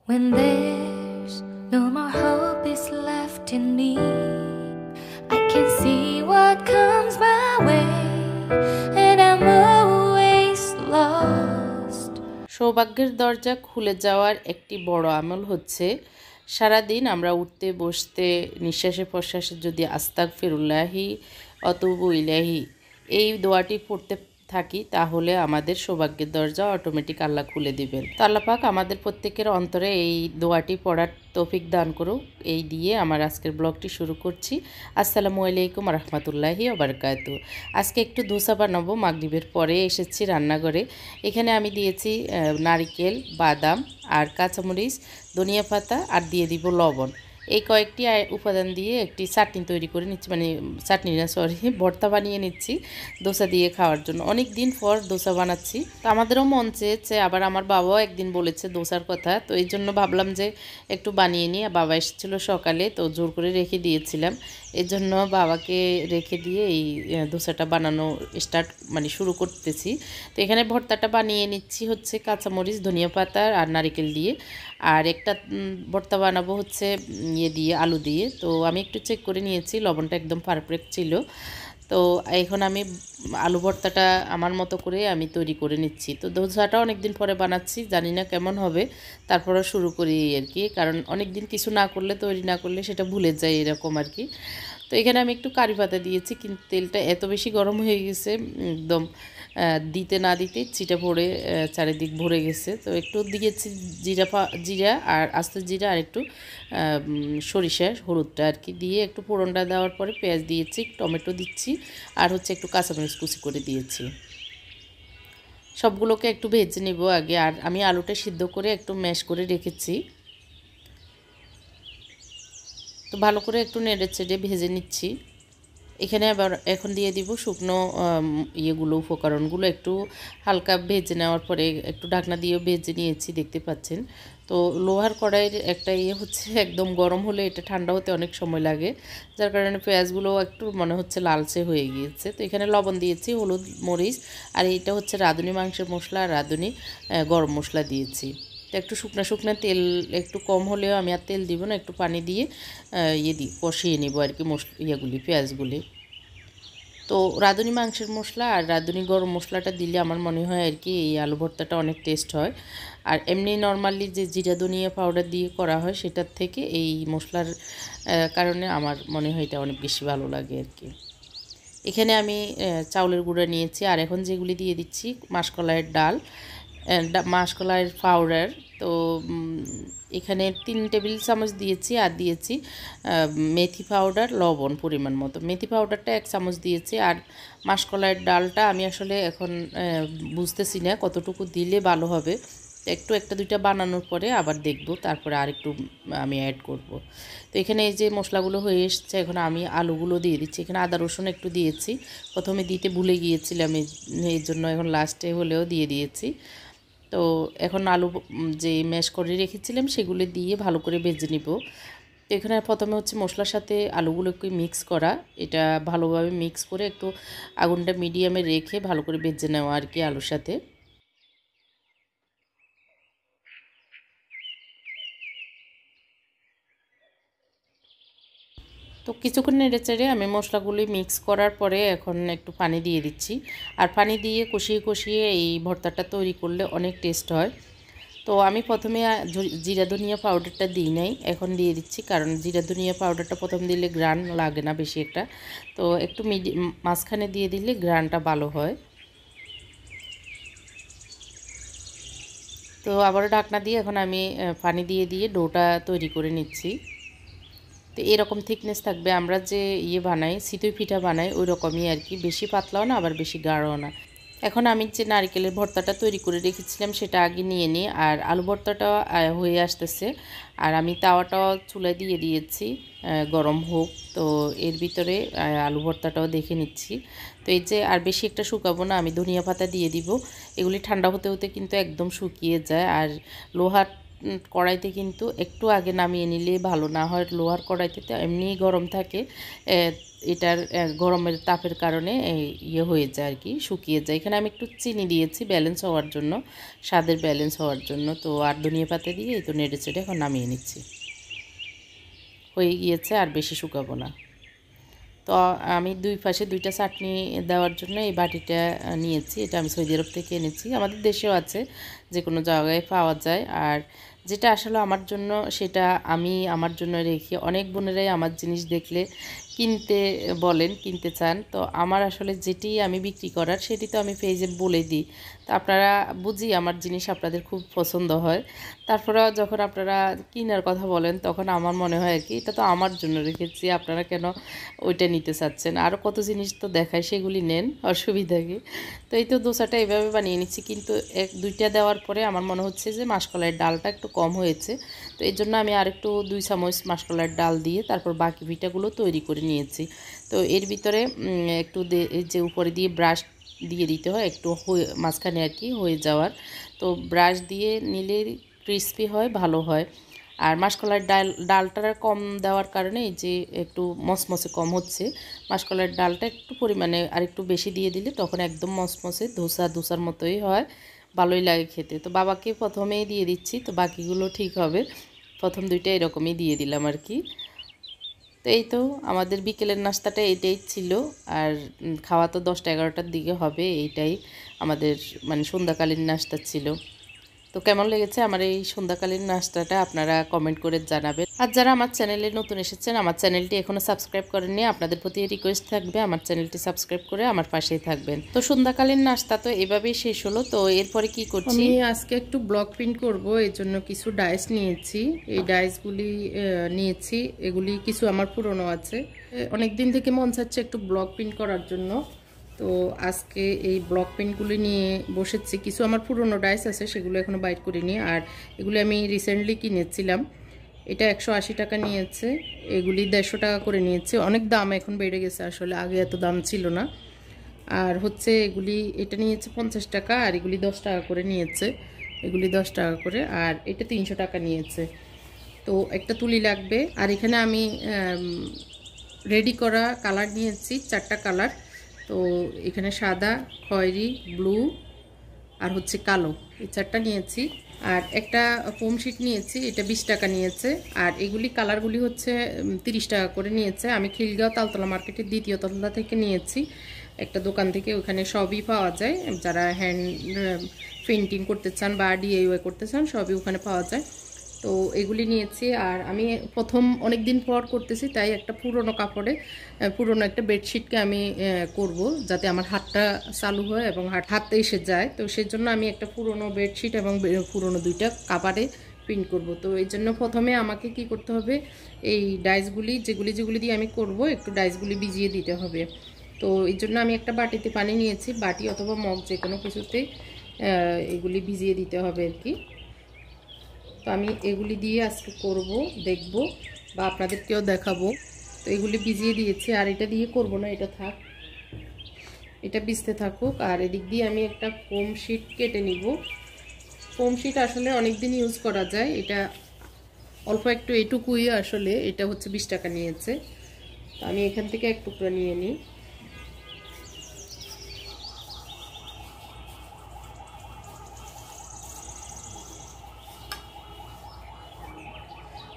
When there's no more hope is left in me, I can see what comes my way, and I'm always lost. সৌভাগ্যের দরজা খুলে যাওয়ার একটি বড় আমল হচ্ছে সারাদিন আমরা উঠতে বসতে নিঃশ্বাসে প্রশ্বাসে যদি আস্তাগফিরুল্লাহি অতুবু ইলাইহি এই দোয়াটি পড়তে থাকি তাহলে আমাদের সৌভাগ্যের দরজা অটোমেটিক আল্লাহ খুলে দিবেন। তো আল্লাহ পাক আমাদের প্রত্যেকের অন্তরে এই দোয়াটি পড়ার তৌফিক দান করুক। এই দিয়ে আমার আজকের ব্লগটি শুরু করছি। আসসালামু আলাইকুম রহমতুল্লাহি ওবারাকাতু। আজকে একটু ধোসা বানাবো। মাগরিবের পরে এসেছি রান্নাঘরে। এখানে আমি দিয়েছি নারিকেল, বাদাম আর কাঁচামরিচ, ধনিয়া পাতা আর দিয়ে দিব লবণ। এই কয়েকটি উপাদান দিয়ে একটি চাটনি তৈরি করে নিচ্ছি, মানে চাটনি না সরি ভর্তা বানিয়ে নিচ্ছি দোসা দিয়ে খাওয়ার জন্য। অনেক দিন পর দোসা বানাচ্ছি, তো আমাদেরও মন চেয়েছে, আবার আমার বাবাও একদিন বলেছে দোসার কথা, তো এই জন্য ভাবলাম যে একটু বানিয়ে নিই। বাবা এসেছিলো সকালে, তো জোর করে রেখে দিয়েছিলাম, এর জন্য বাবাকে রেখে দিয়ে এই দোসাটা বানানো মানে শুরু করতেছি। তো এখানে ভর্তাটা বানিয়ে নিচ্ছি হচ্ছে কাঁচামরিচ, ধনিয়া পাতা আর নারিকেল দিয়ে, আর একটা ভর্তা বানাবো হচ্ছে ইয়ে দিয়ে আলু দিয়ে। তো আমি একটু চেক করে নিয়েছি, লবণটা একদম পারফেক্ট ছিল। তো এখন আমি আলু ভর্তাটা আমার মতো করে আমি তৈরি করে নিচ্ছি। তো দোসাটা অনেক দিন পরে বানাচ্ছি, জানি না কেমন হবে, তারপরে শুরু করি আর কি, কারণ অনেক দিন কিছু না করলে তৈরি না করলে সেটা ভুলে যায় এরকম আর কি। তো এখানে আমি একটু কারি পাতা দিয়েছি, কিন্তু তেলটা এত বেশি গরম হয়ে গেছে, একদম দিতে না দিতে চিটা পড়ে চারিদিক ভরে গেছে। তো একটু দিয়েছি জিরা আর আস্ত জিরা আর একটু সরিষা হলুদটা আর কি দিয়ে একটু ফোড়নটা দেওয়ার পরে পেঁয়াজ দিয়েছি, টমেটো দিচ্ছি আর হচ্ছে একটু কাঁচামরিচ কুচি করে দিয়েছি। সবগুলোকে একটু ভেজে নিব আগে। আর আমি আলুটা সিদ্ধ করে একটু ম্যাশ করে রেখেছি, তো ভালো করে একটু নেড়ে চেড়ে ভেজে নিচ্ছি। এখানে আবার এখন দিয়ে দিব শুকনো ইয়েগুলো, উপকরণগুলো একটু হালকা ভেজে নেওয়ার পরে একটু ঢাকনা দিয়েও ভেজে নিয়েছি, দেখতে পাচ্ছেন। তো লোহার কড়াইয়ের একটা ইয়ে হচ্ছে একদম গরম হলে এটা ঠান্ডা হতে অনেক সময় লাগে, যার কারণে পেঁয়াজগুলো একটু মনে হচ্ছে লালচে হয়ে গিয়েছে। তো এখানে লবণ দিয়েছি, হলুদ, মরিচ, আর এটা হচ্ছে রাঁধুনি মাংসের মশলা আর রাঁধুনি গরম মশলা দিয়েছি। তো একটু শুকনো শুকনো তেল, একটু কম হলেও আমি আর তেল দিব না, একটু পানি দিয়ে কষিয়ে নেব আর কি ইয়েগুলি, পেঁয়াজগুলি। তো রাঁধুনি মাংসের মশলা আর রাঁধুনি গরম মশলাটা দিলে আমার মনে হয় আর কি এই আলু ভর্তাটা অনেক টেস্ট হয়। আর এমনি নর্মালি যে জিরা ধনিয়া পাউডার দিয়ে করা হয় সেটার থেকে এই মশলার কারণে আমার মনে হয় এটা অনেক বেশি ভালো লাগে আর কি। এখানে আমি চাউলের গুঁড়া নিয়েছি, আর এখন যেগুলি দিয়ে দিচ্ছি মাসকলাইয়ের ডাল, মাসকলাইয়ের পাউডার। তো এখানে 3 টেবিল চামচ দিয়েছি, আর দিয়েছি মেথি পাউডার, লবণ পরিমাণ মতো। মেথি পাউডারটা 1 চামচ দিয়েছি, আর মাসকলাইয়ের ডালটা আমি আসলে এখন বুঝতেছি না কতটুকু দিলে ভালো হবে। একটু একটা দুইটা বানানোর পরে আবার দেখব, তারপরে আরেকটু আমি অ্যাড করব। তো এখানে এই যে মশলাগুলো হয়ে এসছে, এখন আমি আলুগুলো দিয়ে দিচ্ছি। এখানে আদা রসুন একটু দিয়েছি, প্রথমে দিতে ভুলে গিয়েছিলাম, এই জন্য এখন লাস্টে হলেও দিয়ে দিয়েছি। তো এখন আলু যে ম্যাশ করে রেখেছিলাম সেগুলো দিয়ে ভালো করে ভেজে নিব। তো এখানে প্রথমে হচ্ছে মশলার সাথে আলুগুলোকে মিক্স করা, এটা ভালোভাবে মিক্স করে একটু আগুনটা মিডিয়ামে রেখে ভালো করে ভেজে নেওয়া আর কি আলুর সাথে। তো কিছুক্ষণ নেড়েচেড়ে আমি মশলাগুলি মিক্স করার পরে এখন একটু পানি দিয়ে দিচ্ছি, আর পানি দিয়ে কষিয়ে কষিয়ে এই ভর্তাটা তৈরি করলে অনেক টেস্ট হয়। তো আমি প্রথমে জিরা ধনিয়া পাউডারটা দিই নাই, এখন দিয়ে দিচ্ছি, কারণ জিরা ধনিয়া পাউডারটা প্রথম দিলে গ্রান লাগে না বেশি একটা, তো একটু মাঝখানে দিয়ে দিলে গ্রানটা ভালো হয়। তো আবার ঢাকনা দিয়ে এখন আমি পানি দিয়ে দিয়ে ডোটা তৈরি করে নিচ্ছি। তো এরকম থিকনেস থাকবে, আমরা যে বানাই চিতই পিঠা বানাই ওই রকমই আর কি, বেশি পাতলাও না আবার বেশি গাঢ়ও না। এখন আমি যে নারকেলের ভর্তাটা তৈরি করে রেখেছিলাম সেটা আগে নিয়ে নিই, আর আলু ভর্তাটা হয়ে আসতেছে, আর আমি তাওয়াটাও চুলায় দিয়ে দিয়েছি গরম হোক। তো এর ভিতরে আলু ভর্তাটাও দেখে নিচ্ছি। তো এই যে আর বেশি একটা শুকাবো না, আমি ধনিয়া পাতা দিয়ে দিব। এগুলি ঠান্ডা হতে হতে কিন্তু একদম শুকিয়ে যায়, আর লোহার কড়াইতে কিন্তু একটু আগে নামিয়ে নিলে ভালো, না হয় লোহার কড়াইতে তো এমনিই গরম থাকে, এটার গরমের তাপের কারণে ইয়ে হয়ে যায় আর কি, শুকিয়ে যায়। এখানে আমি একটু চিনি দিয়েছি ব্যালেন্স হওয়ার জন্য, স্বাদের ব্যালেন্স হওয়ার জন্য। তো আর ধনিয়া পাতা দিয়ে এই তো নেড়ে চেড়ে এখন নামিয়ে নিচ্ছি। হয়ে গিয়েছে, আর বেশি শুকাবো না। তো আমি দুই পাশে দুইটা চাটনি দেওয়ার জন্য এই বাটিটা নিয়েছি। এটা আমি সৌদি আরব থেকে এনেছি, আমাদের দেশেও আছে, যে কোনো জায়গায় পাওয়া যায়। আর যেটা আসলে আমার জন্য সেটা আমি আমার জন্য রেখি। অনেক বোনেরাই আমার জিনিস দেখলে কিনতে বলেন, কিনতে চান। তো আমার আসলে যেটি আমি বিক্রি করার সেটি তো আমি পেজে বলে দিই। তো আপনারা বুঝি আমার জিনিস আপনাদের খুব পছন্দ হয়, তারপরে যখন আপনারা কেনার কথা বলেন তখন আমার মনে হয় আর কি এটা তো আমার জন্য রেখেছি, আপনারা কেন ওইটা নিতে চাচ্ছেন। আরও কত জিনিস তো দেখায়, সেগুলি নেন, অসুবিধা কি। তো এই তো দোসাটা এভাবে বানিয়ে নিচ্ছি, কিন্তু দুইটা দেওয়ার পরে আমার মনে হচ্ছে যে মাসকলাইয়ের ডালটা একটু কম হয়েছে। তো এই জন্য আমি আরেকটু 2 চামচ মাসকলাইয়ের ডাল দিয়ে তারপর বাকি পিঠাগুলো তৈরি করে নিয়েছি। তো এর ভিতরে একটু যে উপরে দিয়ে ব্রাশ দিয়ে দিতে হয় একটু মাঝখানে আর কি হয়ে যাওয়ার। তো ব্রাশ দিয়ে নিলে ক্রিস্পি হয়, ভালো হয়। আর মাসকলাইয়ের ডালটা কম দেওয়ার কারণে এই যে একটু মসমসে কম হচ্ছে। মাসকলাইয়ের ডালটা একটু পরিমাণে আর একটু বেশি দিয়ে দিলে তখন একদম মসমসে দোসার মতোই হয়, ভালোই লাগে খেতে। তো বাবাকে প্রথমেই দিয়ে দিচ্ছি, তো বাকিগুলো ঠিক হবে। প্রথম দুইটা এরকমই দিয়ে দিলাম আর কি। তো এই তো আমাদের বিকেলের নাস্তাটা এটাই ছিল। আর খাওয়া তো 10টা-11টার দিকে হবে, এইটাই আমাদের মানে সন্ধ্যাকালীন নাস্তা ছিল। তো কেমন লেগেছে আমার এই সন্ধ্যাকালীন নাস্তাটা আপনারা কমেন্ট করে জানাবেন। আর যারা আমার চ্যানেলে নতুন এসেছেন, আমার চ্যানেলটি এখনও সাবস্ক্রাইব করেননি, আপনাদের প্রতি রিকোয়েস্ট থাকবে আমার চ্যানেলটি সাবস্ক্রাইব করে আমার পাশেই থাকবেন। তো সন্ধ্যাকালীন নাস্তা তো এভাবেই শেষ হলো। তো এরপরে কি করছি, আমি আজকে একটু ব্লক প্রিন্ট করব, এর জন্য কিছু ডাইস নিয়েছি। এই ডাইসগুলি নিয়েছি, এগুলি কিছু আমার পুরনো আছে, অনেক দিন থেকে মন চাচ্ছে একটু ব্লক প্রিন্ট করার জন্য। তো আজকে এই ব্লক পেনগুলি নিয়ে বসেছি। কিছু আমার পুরনো ডাইস আছে, সেগুলো এখনও বাইট করিনি। আর এগুলি আমি রিসেন্টলি কিনেছিলাম, এটা 180 টাকা নিয়েছে, এগুলি 150 টাকা করে নিয়েছে। অনেক দাম এখন বেড়ে গেছে, আসলে আগে এত দাম ছিল না। আর হচ্ছে এগুলি এটা নিয়েছে 50 টাকা, আর এগুলি 10 টাকা করে নিয়েছে, এগুলি 10 টাকা করে। আর এটা 300 টাকা নিয়েছে। তো একটা তুলি লাগবে। আর এখানে আমি রেডি করা কালার নিয়েছি 4টা কালার। তো এখানে সাদা, খয়েরি, ব্লু আর হচ্ছে কালো, এই 4টা নিয়েছি। আর একটা ফোম শিট নিয়েছি, এটা 20 টাকা নিয়েছে। আর এগুলি কালারগুলি হচ্ছে 30 টাকা করে নিয়েছে। আমি খিলগাঁও তালতলা মার্কেটের 2য় তলা থেকে নিয়েছি, একটা দোকান থেকে। ওখানে সবই পাওয়া যায়, যারা হ্যান্ড পেন্টিং করতে চান বা ডিআইওয়াই করতে চান সবই ওখানে পাওয়া যায়। তো এগুলি নিয়েছি। আর আমি প্রথম অনেক দিন পর করতেছি, তাই একটা পুরনো কাপড়ে পুরনো একটা বেডশিটকে আমি করব, যাতে আমার হাতটা চালু হয় এবং হাতে এসে যায়। তো সেজন্য আমি একটা পুরনো বেডশিট এবং পুরনো 2টা কাপড়ে প্রিন্ট করব। তো এই জন্য প্রথমে আমাকে কি করতে হবে, এই ডাইসগুলি যেগুলি দিয়ে আমি করব, একটু ডাইসগুলি ভিজিয়ে দিতে হবে। তো এই জন্য আমি একটা বাটিতে পানি নিয়েছি, বাটি অথবা মগ যে কোনো কিছুতেই এগুলি ভিজিয়ে দিতে হবে আর কি। তো আমি এগুলি দিয়ে আজকে করব, দেখব বা আপনাদেরকেও দেখাবো। তো এগুলি ভিজিয়ে দিয়েছি, আর এটা দিয়ে করব না, এটা থাক, এটা ভিজতে থাকুক। আর এদিক দিয়ে আমি একটা ফোম শিট কেটে নিব। ফোম শিট আসলে অনেক দিন ইউজ করা যায়, এটা অল্প একটু এটুকুই, আসলে এটা হচ্ছে 20 টাকা নিয়েছে। তো আমি এখান থেকে এক টুকরা নিয়ে নিই।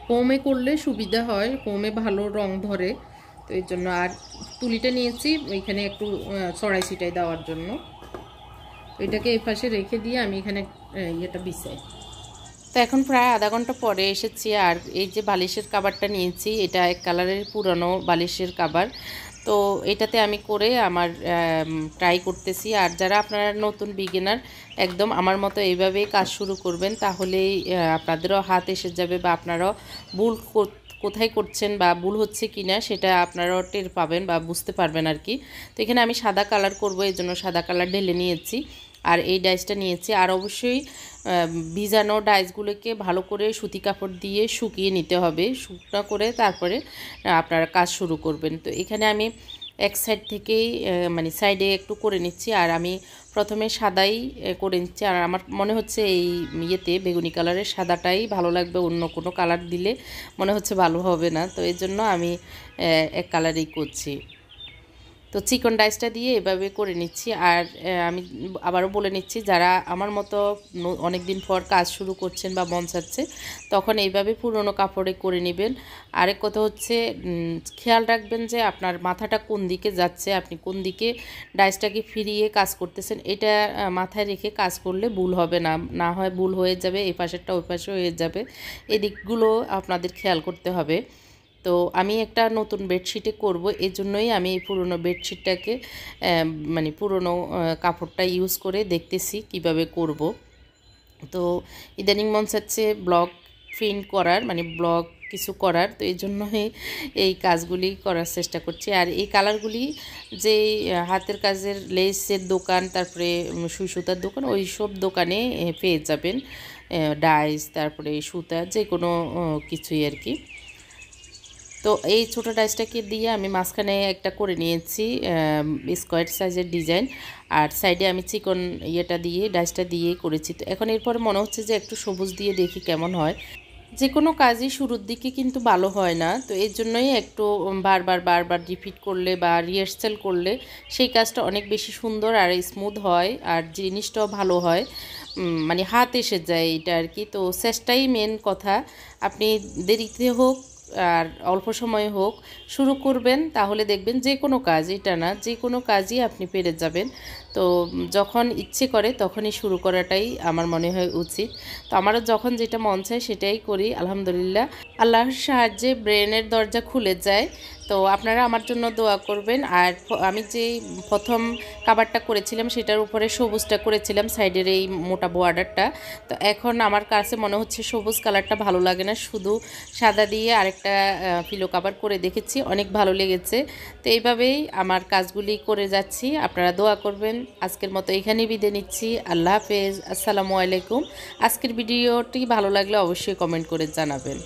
ফোমে করলে সুবিধা হয়, ফোমে ভালো রং ধরে, তো এর জন্য। আর তুলিটা নিয়েছি এখানে একটু ছড়াই ছিটাই দেওয়ার জন্য। তো এটাকে এই পাশে রেখে দিয়ে আমি এখানে ইয়েটা বিছাই। তো এখন প্রায় আধা ঘন্টা পরে এসেছি। আর এই যে বালিশের কাভারটা নিয়েছি, এটা এক কালারের পুরানো বালিশের কাভার। তো এটাতে আমি করে আমার ট্রাই করতেছি। আর যারা আপনারা নতুন বিগিনার, একদম আমার মতো এইভাবেই কাজ শুরু করবেন, তাহলেই আপনাদেরও হাত এসে যাবে, বা আপনারাও ভুল কোথায় করছেন বা ভুল হচ্ছে কিনা সেটা আপনারাও টের পাবেন বা বুঝতে পারবেন আর কি। তো এখানে আমি সাদা কালার করব, এই জন্য সাদা কালার ঢেলে নিয়েছি। আর এই ডাইসটা নিয়েছি। আর অবশ্যই ভিজানো ডাইসগুলোকে ভালো করে সুতি কাপড় দিয়ে শুকিয়ে নিতে হবে, শুকনো করে তারপরে আপনারা কাজ শুরু করবেন। তো এখানে আমি এক সাইড থেকেই মানে সাইডে একটু করে নিচ্ছি। আর আমি প্রথমে সাদাই করে নিচ্ছি। আর আমার মনে হচ্ছে এই ইয়েতে বেগুনি কালারের সাদাটাই ভালো লাগবে, অন্য কোনো কালার দিলে মনে হচ্ছে ভালো হবে না, তো এই জন্য আমি এক কালারেই করছি। তো চিকন ডাইসটা দিয়ে এভাবে করে নিচ্ছি। আর আমি আবারও বলে নিচ্ছি, যারা আমার মতো অনেক দিন পর কাজ শুরু করছেন বা মন চাচ্ছে, তখন এইভাবে পুরনো কাপড়ে করে নেবেন। আরেক কথা হচ্ছে, খেয়াল রাখবেন যে আপনার মাথাটা কোন দিকে যাচ্ছে, আপনি কোন দিকে ডাইসটাকে ফিরিয়ে কাজ করতেছেন, এটা মাথায় রেখে কাজ করলে ভুল হবে না। না হয় ভুল হয়ে যাবে, এই পাশেরটা ওই পাশে হয়ে যাবে, এই দিকগুলো আপনাদের খেয়াল করতে হবে। তো আমি একটা নতুন বেডশিটে করব, এই জন্যই আমি এই পুরনো বেডশিটটাকে মানে পুরনো কাপড়টা ইউজ করে দেখতেছি কিভাবে করব। তো ইদানিং মন চাচ্ছে ব্লগ প্রিন্ট করার, মানে ব্লগ কিছু করার, তো এই জন্যই এই কাজগুলি করার চেষ্টা করছি। আর এই কালারগুলি যে হাতের কাজের লেসের দোকান, তারপরে সুই সুতার দোকান, ওই সব দোকানে পেয়ে যাবেন। ডাইস, তারপরে সুতা, যে কোনো কিছুই আর কি। তো এই ছোটো ডাইসটাকে দিয়ে আমি মাঝখানে একটা করে নিয়েছি স্কোয়ার সাইজের ডিজাইন, আর সাইডে আমি চিকন ইয়েটা দিয়ে ডাইসটা দিয়ে করেছি। তো এখন এরপরে মনে হচ্ছে যে একটু সবুজ দিয়ে দেখি কেমন হয়। যে কোনো কাজই শুরুর দিকে কিন্তু ভালো হয় না, তো এর জন্যই একটু বারবার রিপিট করলে বা রিহার্সাল করলে সেই কাজটা অনেক বেশি সুন্দর আর স্মুথ হয়, আর জিনিসটাও ভালো হয়, মানে হাত এসে যায় এটা আর কি। তো চেষ্টাই মেন কথা, আপনি দেরিতে হোক আর অল্প সময়ে হোক শুরু করবেন, তাহলে দেখবেন যে কোনো কাজ, এটা না, যে কোনো কাজই আপনি পেরে যাবেন। তো যখন ইচ্ছে করে তখনই শুরু করাটাই আমার মনে হয় উচিত। তো আমারও যখন যেটা মন চায় সেটাই করি, আলহামদুলিল্লাহ আল্লাহর সাহায্যে ব্রেনের দরজা খুলে যায়। তো আপনারা আমার জন্য দোয়া করবেন। আর আমি যে প্রথম কাভারটা করেছিলাম সেটার উপরে সবুজটা করেছিলাম, সাইডের এই মোটা বর্ডারটা। তো এখন আমার কাছে মনে হচ্ছে সবুজ কালারটা ভালো লাগে না, শুধু সাদা দিয়ে আরেকটা পিলো কাভার করে দেখেছি, অনেক ভালো লেগেছে। তো এইভাবেই আমার কাজগুলি করে যাচ্ছি, আপনারা দোয়া করবেন। আজকের মতো এখানেই বিদায় নিচ্ছি, আল্লাহ হাফেজ, আসসালামু আলাইকুম। আজকের ভিডিওটি ভালো লাগলে অবশ্যই কমেন্ট করে জানাবেন।